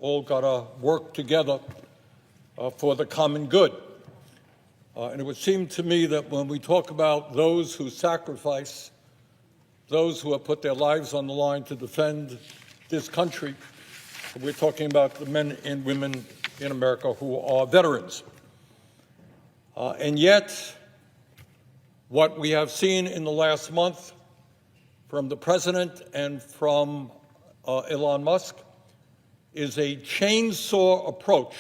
all got to work together for the common good. And it would seem to me that when we talk about those who sacrifice, those who have put their lives on the line to defend this country, we're talking about the men and women in America who are veterans. And yet, what we have seen in the last month from the President and from Elon Musk is a chainsaw approach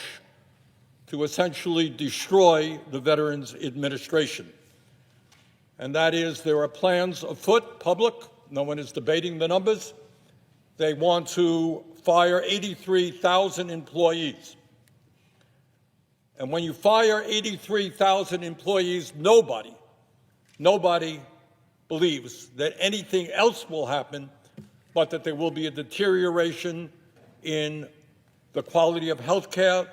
to essentially destroy the Veterans Administration. And that is, there are plans afoot, public, no one is debating the numbers. They want to fire 83,000 employees. And when you fire 83,000 employees, nobody believes that anything else will happen, but that there will be a deterioration in the quality of health care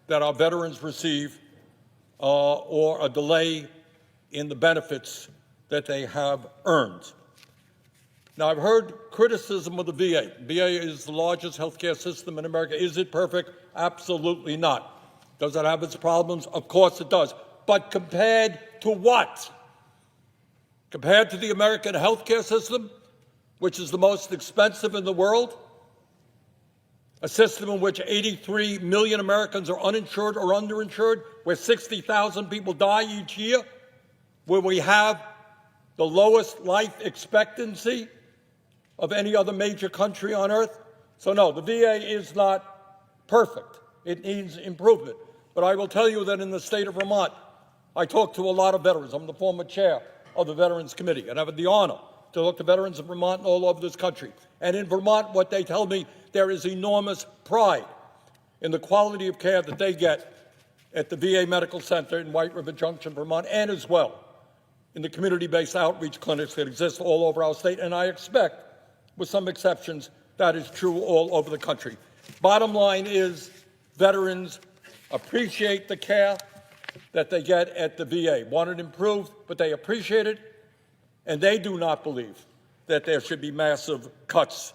that our veterans receive, or a delay in the benefits that they have earned. Now, I've heard criticism of the VA. VA is the largest healthcare system in America. Is it perfect? Absolutely not. Does it have its problems? Of course it does. But compared to what? Compared to the American healthcare system, which is the most expensive in the world, a system in which 83 million Americans are uninsured or underinsured, where 60,000 people die each year, where we have the lowest life expectancy of any other major country on earth. So no, the VA is not perfect. It needs improvement. But I will tell you that in the state of Vermont, I talk to a lot of veterans. I'm the former chair of the Veterans Committee, and I've had the honor to talk to veterans of Vermont and all over this country. And in Vermont, what they tell me, there is enormous pride in the quality of care that they get at the VA Medical Center in White River Junction, Vermont, and as well in the community-based outreach clinics that exist all over our state. And I expect, with some exceptions, that is true all over the country. Bottom line is, veterans appreciate the care that they get at the VA. Want it improved, but they appreciate it, and they do not believe that there should be massive cuts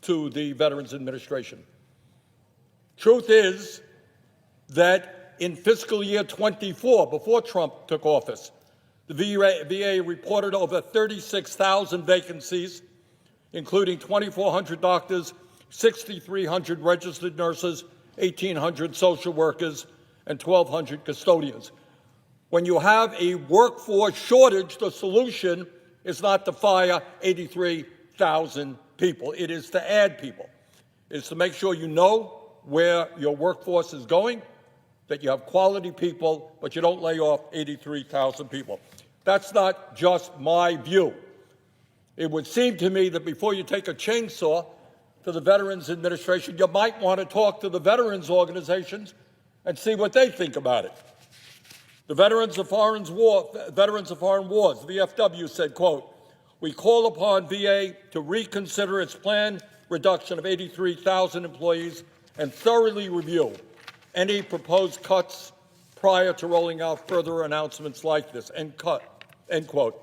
to the Veterans Administration. Truth is that in fiscal year 24, before Trump took office, the VA reported over 36,000 vacancies, including 2,400 doctors, 6,300 registered nurses, 1,800 social workers, and 1,200 custodians. When you have a workforce shortage, the solution is not to fire 83,000 people. It is to add people. It's to make sure you know where your workforce is going, that you have quality people, but you don't lay off 83,000 people. That's not just my view. It would seem to me that before you take a chainsaw to the Veterans Administration, you might want to talk to the veterans organizations and see what they think about it. The Veterans of Foreign Wars, the VFW, said, quote, "We call upon VA to reconsider its planned reduction of 83,000 employees and thoroughly review any proposed cuts prior to rolling out further announcements like this," end quote.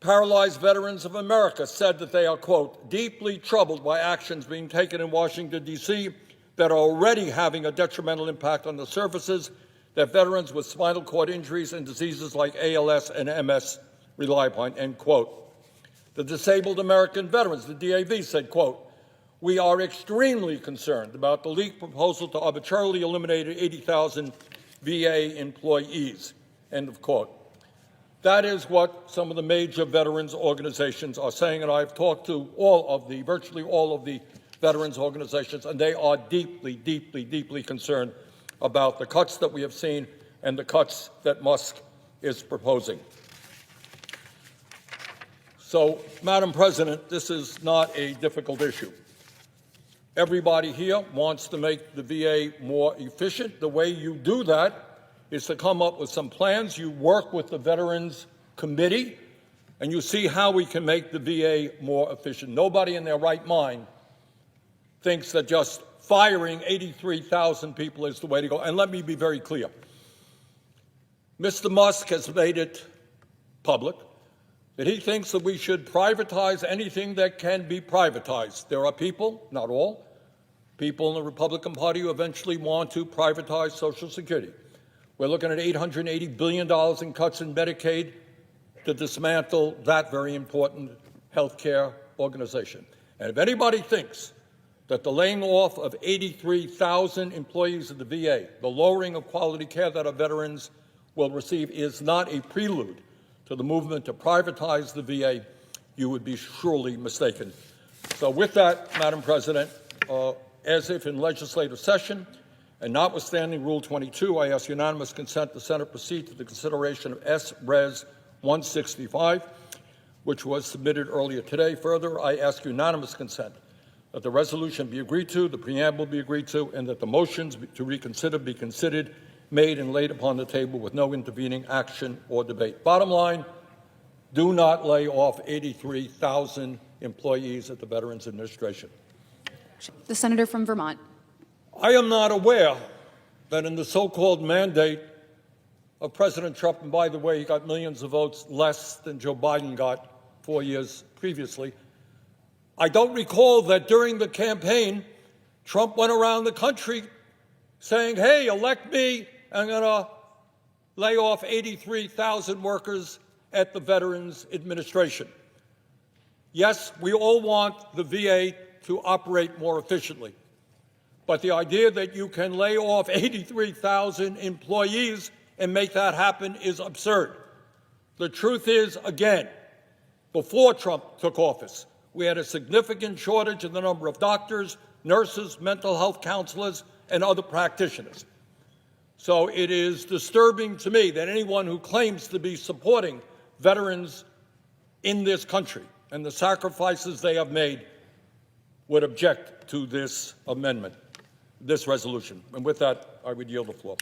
Paralyzed Veterans of America said that they are, quote, "deeply troubled by actions being taken in Washington, D.C. that are already having a detrimental impact on the services that veterans with spinal cord injuries and diseases like ALS and MS rely upon," end quote. The Disabled American Veterans, the DAV, said, quote, "We are extremely concerned about the leaked proposal to arbitrarily eliminate 80,000 VA employees," end of quote. That is what some of the major veterans organizations are saying, and I've talked to virtually all of the veterans organizations, and they are deeply, deeply, deeply concerned about the cuts that we have seen and the cuts that Musk is proposing. So, Madam President, this is not a difficult issue. Everybody here wants to make the VA more efficient. The way you do that is to come up with some plans. You work with the Veterans Committee, and you see how we can make the VA more efficient. Nobody in their right mind thinks that just firing 83,000 people is the way to go. And let me be very clear. Mr. Musk has made it public that he thinks that we should privatize anything that can be privatized. There are people, not all, people in the Republican Party who eventually want to privatize Social Security. We're looking at $880 billion in cuts in Medicaid to dismantle that very important health care organization. And if anybody thinks that the laying off of 83,000 employees of the VA, the lowering of quality care that our veterans will receive, is not a prelude to the movement to privatize the VA, you would be surely mistaken. So with that, Madam President, as if in legislative session, and notwithstanding Rule 22, I ask unanimous consent the Senate proceed to the consideration of S-Res 165, which was submitted earlier today. Further, I ask unanimous consent that the resolution be agreed to, the preamble be agreed to, and that the motions to reconsider be considered, made, and laid upon the table with no intervening action or debate. Bottom line, do not lay off 83,000 employees at the Veterans Administration. The senator from Vermont. I am not aware that in the so-called mandate of President Trump, and by the way, he got millions of votes less than Joe Biden got 4 years previously, I don't recall that during the campaign, Trump went around the country saying, hey, elect me, I'm going to lay off 83,000 workers at the Veterans Administration. Yes, we all want the VA to operate more efficiently. But the idea that you can lay off 83,000 employees and make that happen is absurd. The truth is, again, before Trump took office, we had a significant shortage in the number of doctors, nurses, mental health counselors, and other practitioners. So it is disturbing to me that anyone who claims to be supporting veterans in this country and the sacrifices they have made would object to this amendment, this resolution. And with that, I would yield the floor.